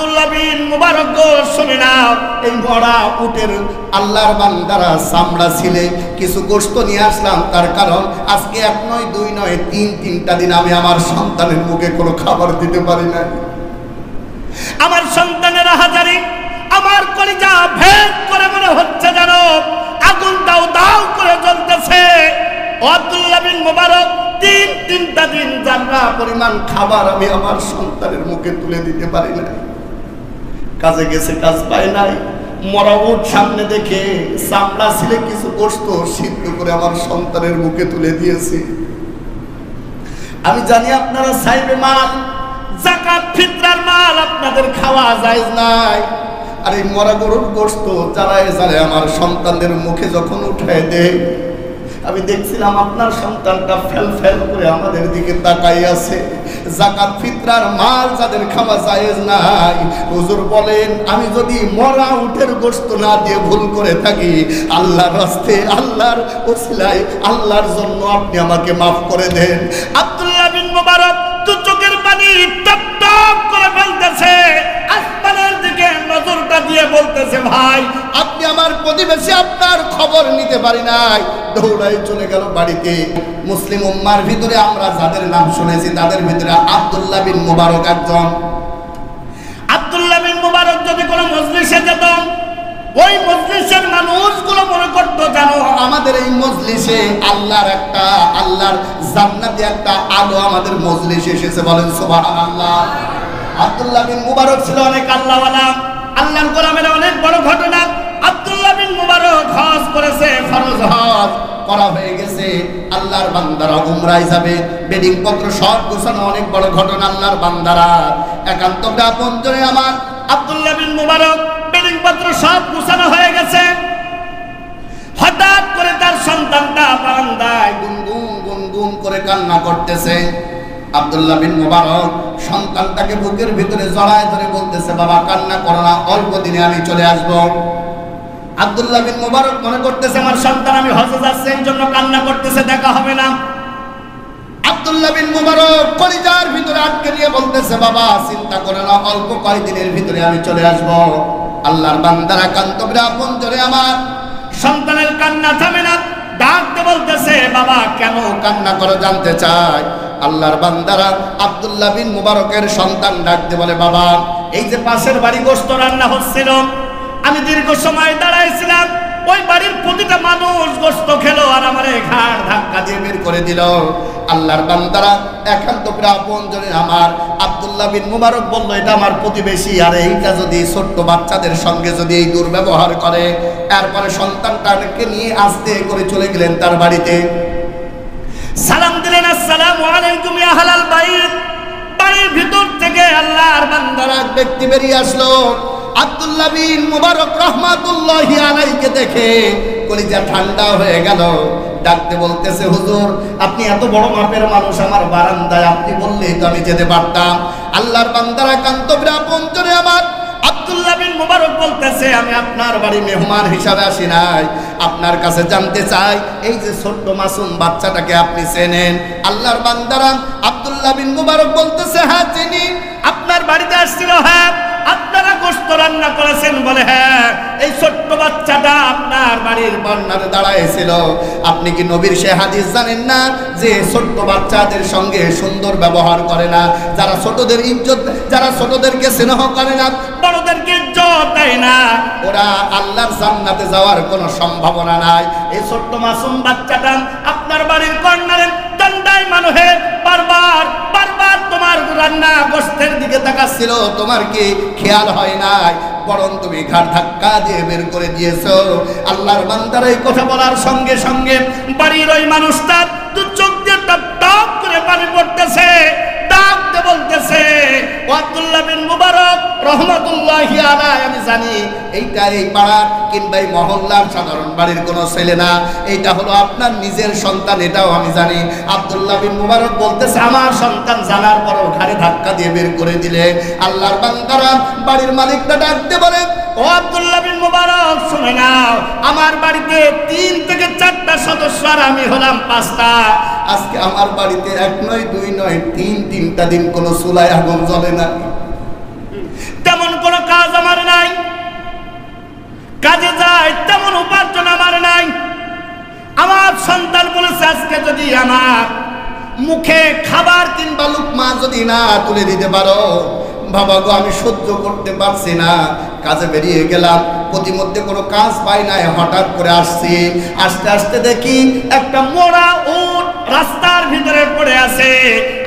আব্দুল্লাহ বিন মুবারক গো শুনে নাও, এই মরা উটের আল্লাহর বান্দারা চামড়া ছিলে কিছু গোশত নিয়ে আসলাম, তার কারণ আজকে এক নয় দুই নয় তিনটা দিন আমি আমার সন্তানের মুখে কোনো খাবার দিতে পারি না। আমার সন্তানের হাজারি আমার কলিজা ভেদ করে মনে হচ্ছে যেন আগুন দাও দাও করে জ্বলতেছে। আব্দুল্লাহ বিন মুবারক তিনটা দিন জান্না পরিমাণ খাবার আমি আমার সন্তানের মুখে তুলে দিতে পারি না। কাজে গেছে, কাজ পায় নাই, মরা উট সামনে দেখে চামড়া ছিলে কিছু গোশত সিদ্ধ করে আমার সন্তানের মুখে তুলে দিয়েছি। আমি জানি আপনারা সাইবে মাল, যাকাত ফিতরার মাল আপনাদের খাওয়া জায়েজ নাই। আর এই মরা গরুর গোশত জ্বালায় জ্বালায় আমার সন্তানদের মুখে যখন উঠায় দেয়, আমি দেখছিলাম আপনার সন্তানটা ফেল ফেল করে আমাদের দিকে তাকাই আছে। যাকাত ফিতরার মাল যাদের খাওয়া জায়েজ নাই, হুজুর বলেন আমি যদি মরা উটের গোশত না দিয়ে ভুল করে থাকি, আল্লাহর রাস্তে আল্লাহর ওসিলায় আল্লাহর জন্য আপনি আমাকে মাফ করে দেন। আব্দুল্লাহ বিন মুবারক দু চোখের পানি টপ টপ করে ফেলতেছে, আসমানের দিকে নজরটা দিয়ে বলতেছে, ভাই আপনি আমার প্রতিবেশী, আপনার খবর নিতে পারি নাই। দৌড়াই চলে গেল বাড়িতে। মুসলিম উম্মার ভিতরে আমরা যাদের নাম শুনেছি তাদের ভিতরে আব্দুল্লাহ বিন মুবারক একজন। আব্দুল্লাহ বিন মুবারক যদি কোনো মজলিসে যেত, ওই মজলিসের মানুষগুলো মনে করত জানো আমাদের এই মজলিসে আল্লাহর জান্নাতি একটা আলো আমাদের মজলিসে এসেছে। বলেন সুবহানাল্লাহ। আব্দুল্লাহ বিন মুবারক ছিল অনেক আল্লাহওয়ালা, আল্লাহর গোলামের অনেক বড় ঘটনা। আব্দুল্লাহ বিন মুবারক হজ করেছে, ফরজ হজ করা হয়ে গেছে। আল্লাহর বান্দারা উমরায় যাবে, বেডিং পত্র সব গোছানো, অনেক বড় ঘটনা। আল্লাহর বান্দারা একান্ত আপনজনে আমার আব্দুল্লাহ বিন মুবারক বেডিং পত্র সব গোছানো হয়ে গেছে। হঠাৎ করে তার সন্তানটা বারান্দায় গুনগুন গুনগুন করে কান্না করতেছে। আব্দুল্লাহ বিন মুবারক সন্তানটাকে বুকের ভিতরে জড়ায় ধরে বলতেছে, বাবা কান্না করো না, অল্প দিনে আমি চলে আসব। আব্দুল্লাহ বিন মুবারক মনে করতেছে আমার সন্তান আমি হজে যাচ্ছে, এই জন্য কান্না করতেছে, দেখা হবে না। আব্দুল্লাহ বিন মুবারক কলিজার ভিতরে আটকে নিয়ে বলতেছে, বাবা চিন্তা করো না, অল্প কয়েকদিনের ভিতরে আমি চলে আসব। আল্লাহর বান্দারা কান্তবীর আপনজনে আমার সন্তানের কান্না থামে না, ডাকতে বলতেছে, বাবা কেন কান্না করে জানতে চায়। আল্লাহর বান্দারা আব্দুল্লাহ বিন মুবারকের সন্তান ডাকতে বলে, বাবা এই যে পাশের বাড়ি গোশত রান্না হচ্ছিল, আমি দীর্ঘ সময় দাঁড়াইছিলাম, ওই বাড়ির প্রতিটা মানুষ গোশত খেলো আর আমারে ঘাড় ধাক্কা দিয়ে বের করে দিল। আল্লাহর বান্দারা একান্ত আপনজনে আমার আব্দুল্লাহ বিন মুবারক বলল, এটা আমার প্রতিবেশী, আর এইটা যদি ছোট্ট বাচ্চাদের সঙ্গে যদি এই দুর্ব্যবহার করে। এরপরে সন্তানটাকে নিয়ে আস্তে করে চলে গেলেন তার বাড়িতে, সালাম দিলেন, আসসালামু আলাইকুম ইয়া আহলাল বাইত। বাড়ির ভিতর থেকে আল্লাহর বান্দারা এক ব্যক্তি বেরিয়ে আসলো। আব্দুল্লাহ বিন মুবারক রাহমাতুল্লাহি আলাইহি দেখে কলিজা ঠান্ডা হয়ে গেল। ডাকতে বলতেছে, হুজুর আপনি এত বড় মাপের মানুষ, আমার বারান্দায় আপনি বললেই তো আমি যেতে পারতাম। আল্লাহর বান্দারা কান্তবীর আপনজনে আমার আব্দুল্লাহ বিন মুবারক বলতেছে, আমি আপনার বাড়ি মেহমান হিসাবে আসি নাই, আপনার কাছে জানতে চাই এই যে ছোট্ট মাসুম বাচ্চাটাকে আপনি চেনেন। আল্লাহর বান্দারা আব্দুল্লাহ বিন মুবারক বলতেছে, হ্যাঁ চিনি, আপনার বাড়িতে আসছিল, হ্যাঁ আপনারা গোশত রান্না করেছেন, বলে হ্যাঁ এই ছোট্ট বাচ্চাটা আপনার বাড়ির বন্যারে দাঁড়াইছিল। আপনি কি নবীর সে হাদিস জানেন না যে ছোট্ট বাচ্চাদের সঙ্গে সুন্দর ব্যবহার করে না, যারা ছোটদের ইজ্জত, যারা ছোটদেরকে স্নেহ করে না, বড়দেরকে ইজ্জত দেয় না, ওরা আল্লাহর জান্নাতে যাওয়ার কোনো সম্ভাবনা নাই। এই ছোট্ট মাসুম বাচ্চাটা আপনার বাড়ির কর্নারে দণ্ডায় মানুষে বারবার বারবার তোমার রান্না গোশতের দিকে তাকাচ্ছিল, তোমার কি খেয়াল হয় নাই, বরং তুমি ঘাড় ধাক্কা দিয়ে বের করে দিয়েছো। আল্লাহর বান্দার এই কথা বলার সঙ্গে সঙ্গে বাড়ির ওই মানুষটা দু চোখ দিয়ে টপ টপ করে পানি পড়তেছে, ডাকতে বলতেছে, আব্দুল্লাহ বিন মুবারক রহমাতুল্লাহি আলাইহি, আমি জানি এইটা এই পাড়ার কিংবা এই মহল্লার সাধারণ বাড়ির কোনো ছেলে না, এইটা হলো আপনার নিজের সন্তান, এটাও আমি জানি। আব্দুল্লাহ বিন মুবারক বলতেছে, আমার সন্তান জানার পরও ঘাড়ে ধাক্কা দিয়ে বের করে দিলে। আল্লাহর বান্দারা বাড়ির মালিকটা ডাকতে বলে, ও আব্দুল্লাহ বিন মুবারক শুনে নাও, আমার বাড়িতে 3 থেকে 4টা সদস্য আর আমি হলাম 5টা। আজকে আমার বাড়িতে 1 নয় 2 নয় 3টা দিন কোনো চুলায় আগুন জ্বলে না। তেমন আমার মুখে খাবার কিংবা লুকমা যদি না তুলে দিতে পারো, বাবা গো আমি সহ্য করতে পারছি না। কাজে বেরিয়ে গেলাম, প্রতিমধ্যে কোনো কাজ পাই নাই, হঠাৎ করে আসছি। আস্তে আস্তে দেখি একটা মোড়া উট রাস্তার ভিতরে পড়ে আছে।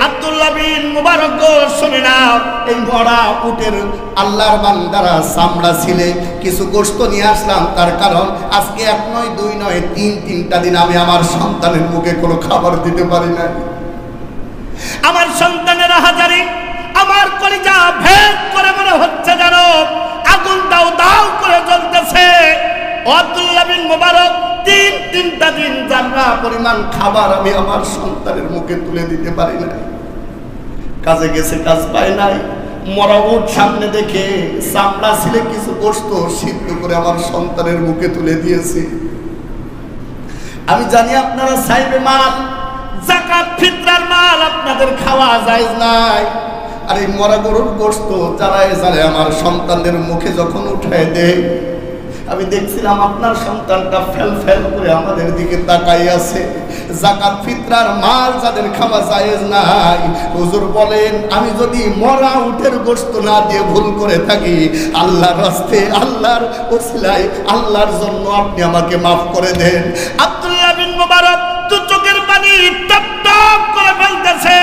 আব্দুল্লাহ বিন মুবারক গো শুনে নাও, এই মোড়া উটের আল্লাহর বান্দারা চামড়া ছিলে কিছু গোশত নিয়ে আসলাম। তার কারণ আজকে 1 নয় 2 নয় 3টা দিন আমি আমার সন্তানের মুখে কোনো খাবার দিতে পারি না। আমার সন্তানের হাজারি আমার কলিজা ভেদ করে মনে হচ্ছে যেন আগুন দাও দাও করে জ্বলতেছে। আব্দুল্লাহ বিন মুবারক 3টা দিন জান্নাহ পরিমাণ খাবার আমি আমার সন্তানের মুখে তুলে দিতে পারি না। কাজে গেছে, কাজ পায় নাই। মরা উট সামনে দেখে চামড়া ছিলে কিছু গোশত সিদ্ধ করে আমার সন্তানের মুখে তুলে দিয়েছি। আমি জানি আপনারা সাইবে মাল, যাকাত ফিতরার মাল আপনাদের খাওয়া জায়েজ নাই। আর এই মরা গরুর গোশত জ্বালায় জ্বালায় আমার সন্তানদের মুখে যখন উঠায় দেয়, আমি দেখছিলাম আপনার সন্তানটা ফেল ফেল করে আমাদের দিকে তাকাই আছে। যাকাত ফিতরার মাল যাদের খাওয়া জায়েজ নাই, হুজুর বলেন আমি যদি মরা উটের গোশত না দিয়ে ভুল করে থাকি, আল্লাহর রাস্তে আল্লাহর ওসিলায় আল্লাহর জন্য আপনি আমাকে মাফ করে দেন। আব্দুল্লাহ বিন মুবারক তো চোখের পানি টপ টপ করে ফেলতেছে,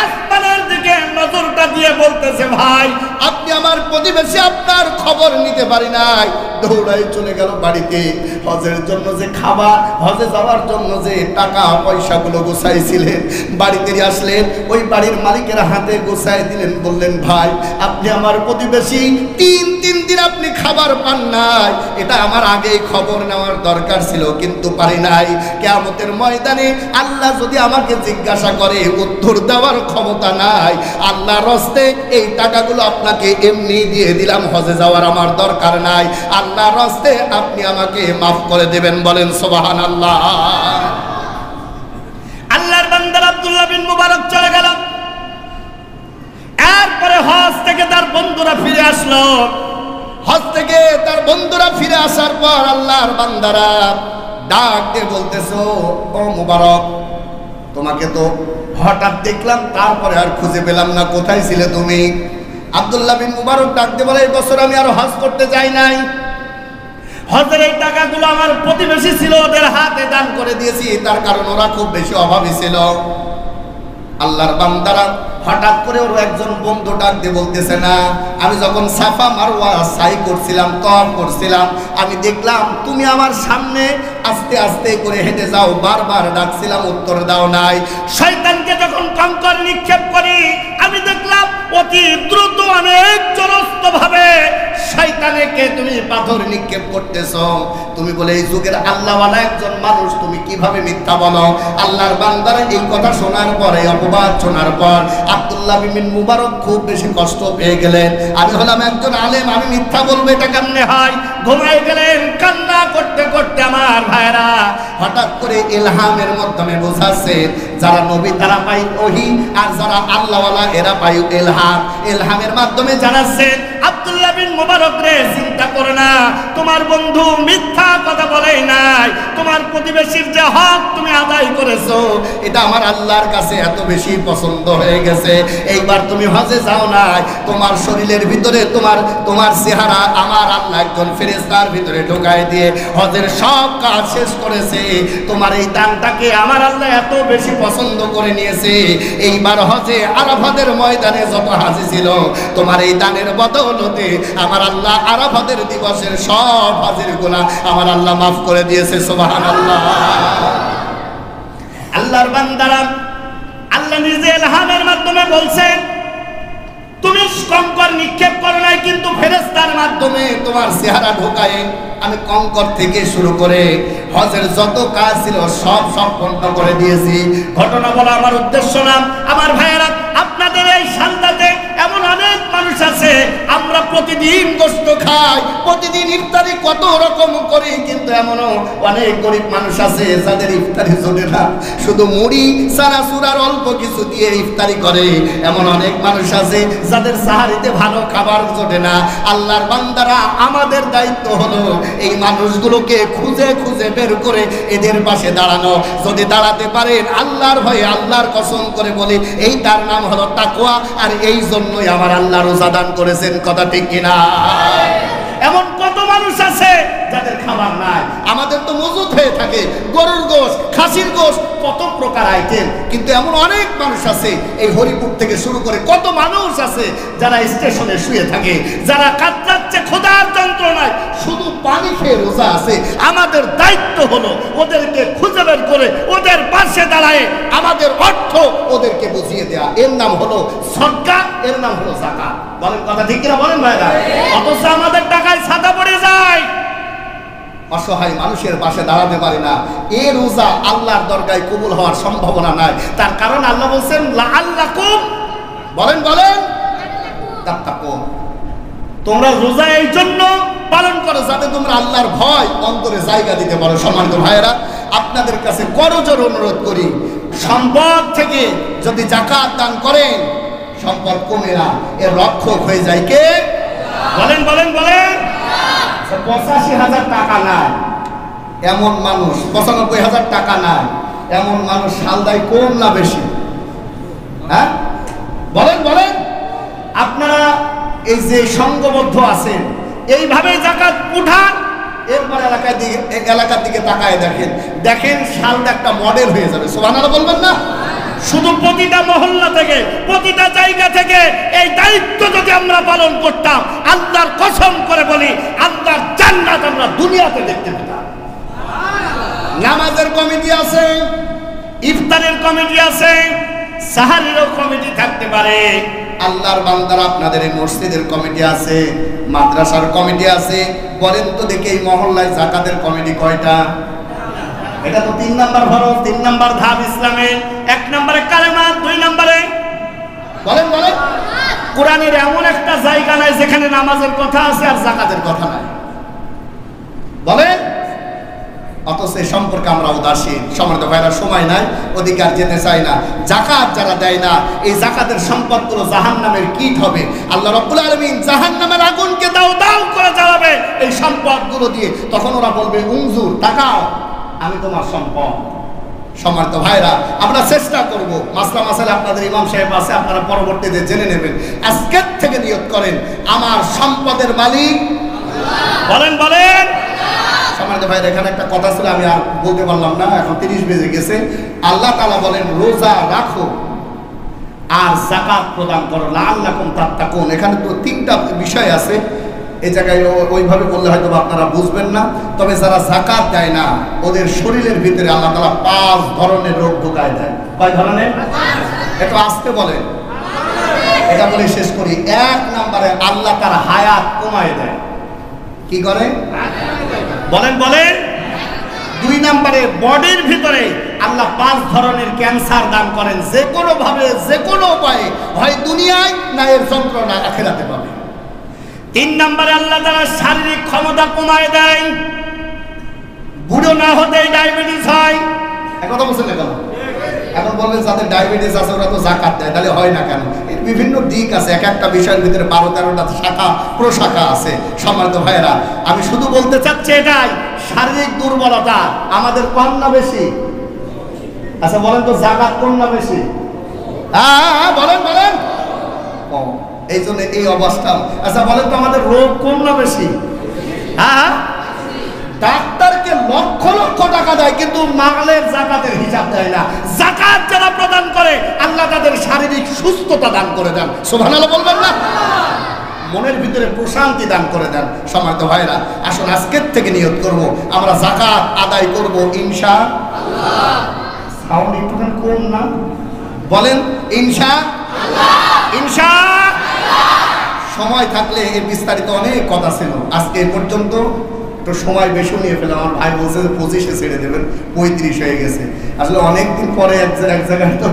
আসমানের দিকে নজরটা দিয়ে বলতেছে, ভাই আপনি আমার প্রতিবেশী, আপনার খবর নিতে পারি নাই। দৌড়াই চলে গেল বাড়িতে। হজের জন্য যে খাবার, হজে যাওয়ার জন্য যে টাকা পয়সাগুলো গোছাইছিলেন, বাড়িতে আসলেন, ওই বাড়ির মালিকের হাতে গোছাই দিলেন। বললেন, ভাই আপনি আমার প্রতিবেশী, 3 দিন আপনি খাবার পান নাই। এটা আমার আগেই খবর নেওয়ার দরকার ছিল, কিন্তু পারি নাই। কিয়ামতের ময়দানে আল্লাহ যদি আমাকে জিজ্ঞাসা করে, উত্তর দেওয়ার ক্ষমতা নাই। আল্লাহর রাস্তে এই টাকাগুলো আপনাকে এমনি দিয়ে দিলাম, হজে যাওয়ার আমার দরকার নাই। আল্লাহর রাস্তে আপনি আমাকে মাফ করে দেবেন, বলেন সুবহানাল্লাহ। আল্লাহর বান্দা আব্দুল্লাহ বিন মুবারক চলে গেল। এরপরে হজ থেকে তার বন্ধুরা ফিরে আসলো। হজ থেকে তার বন্ধুরা ফিরে আসার পর আল্লাহর বান্দারা ডাক দিয়ে বলতেছো, ও মুবারক তোমাকে তো হঠাৎ দেখলাম, তারপরে আর খুঁজে পেলাম না, কোথায় ছিলে তুমি? আব্দুল্লাহ বিন মুবারক ডাক দিয়ে বলে, এই বছর আমি আর হজ করতে যাই নাই। হজের এই টাকাগুলো আমার প্রতিবেশী ছিল, ওদের হাতে দান করে দিয়েছি, তার কারণ ওরা খুব বেশি অভাবী ছিল। আল্লাহর বান্দারা হঠাৎ করে ওর একজন বন্ধু ডাক দিয়ে বলতেছে, না আমি যখন সাফা মারওয়া সাই করছিলাম, তওয়াফ করছিলাম, আমি দেখলাম তুমি আমার সামনে আস্তে আস্তে করে হেঁটে যাও, বারবার ডাকছিলাম, উত্তর দাও নাই। শয়তানকে যখন কঙ্কর নিক্ষেপ করি, আমি দেখলাম অতি দ্রুত অনেক জলস্ত ভাবে শয়তানকে তুমি পাথর নিক্ষেপ করতেছো। তুমি বলে এই যুগের আল্লাহওয়ালা একজন মানুষ, তুমি কিভাবে মিথ্যা বলো? আল্লাহর বান্দারা এই কথা শোনার পরে, অপবাদ শোনার পর আব্দুল্লাহ বিন মুবারক খুব বেশি কষ্ট পেয়ে গেলেন। আমি হলাম একজন আলেম, আমি মিথ্যা বলবো, এটা কেমনে হয়? ঘুমাই গেলেন কান্না করতে করতে। আমার ভাইরা, হঠাৎ করে ইলহামের মাধ্যমে বোঝাচ্ছে, যারা নবী তারা পাই ওহী, আর যারা আল্লাহওয়ালা এরা পাই ইলহাম। ইলহামের মাধ্যমে জানাচ্ছে, আব্দুল্লাহ বিন মুবারক রে, চিন্তা করো না, তোমার বন্ধু মিথ্যা কথা বলেই নাই। তোমার প্রতিবেশীর যে হক তুমি আদায় করেছো, এটা আমার আল্লাহর কাছে এত বেশি পছন্দ হয়ে গেছে। এইবার তুমি হজে যাও নাই, তোমার শরীরের ভিতরে তোমার চেহারা আমার আল্লাহ একজন ফেরেশতার ভিতরে ঢোকায় দিয়ে হজের সব কাজ শেষ করেছে। তোমার এই দানটাকে আমার আল্লাহ এত বেশি পছন্দ করে নিয়েছে। এইবার হজে আরাফাতের ময়দানে যত হাজি ছিল, তোমার এই দানের বদৌলতে আমার আল্লাহ আরাফাতের দিবসের সব হাজির গুনাহ আমার আল্লাহ মাফ করে দিয়েছে। সুবহানাল্লাহ। আল্লাহর বান্দারা, আল্লাহ নিজে ইলহামের মাধ্যমে বলছেন, তুমি কঙ্কর নিক্ষেপ করো নাই, কিন্তু ফেরেশতার মাধ্যমে তোমার চেহারা ঢোকায় আমি কঙ্কর থেকে শুরু করে হজের যত কাজ ছিল সব সম্পন্ন করে দিয়েছি। ঘটনা বলা আমার উদ্দেশ্য না। আমার ভাইয়েরা, আপনাদের এই সান্দাতে এমন অনেক মানুষ আছে আছে আমরা প্রতিদিন গোশত খাই, প্রতিদিন ইফতারি কত রকম করি, কিন্তু এমনও অনেক গরিব মানুষ আছে যাদের ইফতারি জোটে না, শুধু মুড়ি চানাচুর আর অল্প কিছু দিয়ে ইফতারি করে। এমন অনেক মানুষ আছে যাদের সাহারিতে ভালো খাবার জোটে না। আল্লাহর বান্দারা, আমাদের দায়িত্ব হলো এই মানুষগুলোকে খুঁজে খুঁজে বের করে এদের পাশে দাঁড়ানো। যদি দাঁড়াতে পারেন আল্লাহর ভয়ে, আল্লাহর কসম করে বলি, এই তার নাম হলো তাকওয়া। আর এই জন্যই আমার আল্লাহ রোজা দান করেছেন, কথা ঠিক কিনা? এমন কত মানুষ আছে যাদের খাবার নাই। আমাদের তো মজুদ হয়ে থাকে গরুর গোশত, খাসির গোশত, কত প্রকার আইটেম, কিন্তু এমন অনেক মানুষ আছে, এই হরিপুর থেকে শুরু করে কত মানুষ আছে যারা স্টেশনে শুয়ে থাকে, যারা কাতরাচ্ছে খোদার যন্ত্রণায়, শুধু পানি খেয়ে রোজা আছে। আমাদের দায়িত্ব হলো ওদেরকে খুঁজে বের করে ওদের পাশে দাঁড়ায় আমাদের অর্থ ওদেরকে বুঝিয়ে দেওয়া। এর নাম হলো সদকা, এর নাম হলো যাকাত। বলেন কথা ঠিক কিনা বলেন ভাইরা? অথচ আমাদের টাকায় ছাতা পড়ে যায়, অসহায় মানুষের পাশে দাঁড়াতে পারি না। এই রোজা আল্লাহর দরগায় কবুল হওয়ার সম্ভাবনা নাই। তার কারণ আল্লাহ বলছেন লাআল্লাকুম, বলেন বলেন, তাত্তাকুন, তোমরা রোজা এই জন্য পালন করো যাতে তোমরা আল্লাহর ভয় অন্তরে জায়গা দিতে পারো। সম্মানিত ভাইয়েরা, আপনাদের কাছে করজোর অনুরোধ করি, সম্পদ থেকে যদি যাকাত দান করেন সম্পদ কমে না, এর রক্ষক হয়ে যায় কে? বলেন বলেন বলেন। 85,000 টাকা নাই এমন মানুষ, 95,000 টাকা নাই এমন মানুষ সালদায় কম না বেশি? হ্যাঁ বলেন বলেন। আপনারা এই যে সংঘবদ্ধ আছেন, এইভাবে যাকাত উঠান, এরপর এলাকার দিকে তাকায় দেখেন, দেখেন সালদা একটা মডেল হয়ে যাবে। সুবহানাল্লাহ বলবেন না? শুধু প্রতিটা মহল্লা থেকে, প্রতিটা জায়গা থেকে এই দায়িত্ব যদি আমরা পালন করতাম, আল্লাহর কসম করে বলি, আল্লাহর জান্নাত আমরা দুনিয়াতে দেখতে পেতাম। নামাজের কমিটি আছে, ইফতারের কমিটি আছে, সাহারিরও কমিটি থাকতে পারে। আল্লাহর বান্দারা, আপনাদের এই মসজিদের কমিটি আছে, মাদ্রাসার কমিটি আছে। বলেন তো দেখি এই মহল্লায় যাকাতের কমিটি কয়টা? এটা তো 3 নাম্বার ফরজ, 3 নাম্বার ধাপ ইসলামে। 1 নম্বরে কালেমা, 2 নম্বরে বলেন বলেন। কোরআনের এমন একটা জায়গা নাই যেখানে নামাজের কথা আছে আর যাকাতের কথা নাই, বলেন। অথচ এই সম্পর্কে আমরা উদাসীন। সম্মানিত ভাইরা, সময় নাই, অধিকার যেতে চাই না। যাকাত যারা দেয় না, এই যাকাতের সম্পদগুলো জাহান্নামের কীট হবে। আল্লাহ রাব্বুল আলামিন জাহান্নামের আগুনকে দাও দাও করে জ্বালাবে এই সম্পদগুলো দিয়ে। তখন ওরা বলবে, উনজুর, তাকাও, আমি তোমার সম্পদ। সম্মানিত ভাইরা, আমরা চেষ্টা করব, মাসলা মাসালে আপনাদের ইমাম সাহেব আছে, আপনারা পরবর্তীতে জেনে নেবেন। আজকের থেকে নিয়ত করেন, আমার সম্পদের মালিক আল্লাহ। বলেন বলেন। সম্মানিত ভাইরা, এখানে একটা কথা ছিল, আমি আর বলতে পারলাম না, এখন 30 বেজে গেছে। আল্লাহ তাআলা বলেন, রোজা রাখো আর যাকাত প্রদান করো, লাআল্লাকুম তাত্তাকুন। এখানে তো 3টা বিষয় আছে, এই জায়গায় ওইভাবে বললে হয়তো আপনারা বুঝবেন না। তবে যারা যাকাত দেয় না, ওদের শরীরের ভিতরে আল্লাহ তাআলা 5 ধরনের রোগ ঢুকায় দেয়। কয় ধরনের? একটু আসতে বলেন, এটা বলে শেষ করি। 1 নম্বরে আল্লাহ তার হায়াত কমায় দেয়। কি করে? বলেন বলেন। 2 নম্বরে বডির ভিতরে আল্লাহ 5 ধরনের ক্যান্সার দান করেন, যে কোনো ভাবে, যে কোনো উপায়ে, হয় দুনিয়ায় না এর যন্ত্রণা আখিরাতে পাবে। 3 নম্বরে আল্লাহ তাআলা শারীরিক ক্ষমতা কমায় দেয়, বুড়ো না হতেই ডায়াবেটিস হয়। একথা বলছেন না কেন? এখন বলবেন যাদের ডায়াবেটিস আছে ওরা তো যাকাত দেয়, তাহলে হয় না কেন? এর বিভিন্ন দিক আছে, এক একটা বিষয়ের ভিতরে 12-13টা শাখা প্রশাখা আছে। সম্মানিত ভাইয়েরা, আমি শুধু বলতে চাচ্ছি এটাই, শারীরিক দুর্বলতা আমাদের কম না বেশি? আচ্ছা বলেন তো, যাকাত কম না বেশি? হ্যাঁ বলেন বলেন। এই জন্য এই অবস্থা। আচ্ছা বলেন তো, আমাদের রোগ কম না বেশি? হ্যাঁ। ডাক্তারকে লক্ষ লক্ষ টাকা দেয়, কিন্তু মালের যাকাতের হিসাব দেয় না। যাকাত যারা প্রদান করে আল্লাহ তাদের শারীরিক সুস্থতা দান করে দেন। সুবহানাল্লাহ বলবেন না? মনের ভিতরে প্রশান্তি দান করে দেন। সম্মানিত ভাইরা, আসুন আজকের থেকে নিয়ত করব, আমরা যাকাত আদায় করব ইনশাআল্লাহ। সাউন্ড একটু কম না? বলেন ইনশাআল্লাহ। ইনশাআল্লাহ। সময় থাকলে এর বিস্তারিত অনেক কথা ছিল, আজকে এ পর্যন্ত। একটু সময় বেশি নিয়ে ফেলে। আমার ভাই বলছে যে 25-এ ছেড়ে দেবেন, 35 হয়ে গেছে। আসলে অনেকদিন পরে এক জায়গায় তো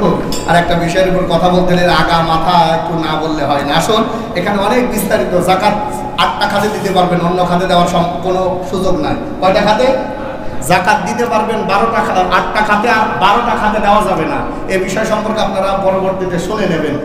আর একটা বিষয়ের উপর কথা বলতে গেলে আগা মাথা একটু না বললে হয় না। আসুন, এখানে অনেক বিস্তারিত। যাকাত 8টা খাতে দিতে পারবেন, অন্য খাতে দেওয়ার কোনো সুযোগ নাই। কয়টা খাতে? যাকাত দিতে পারবেন 12টা, 8টা খাতে, আর 12টা খাতে দেওয়া যাবে না। এ বিষয় সম্পর্কে আপনারা পরবর্তীতে শুনে নেবেন।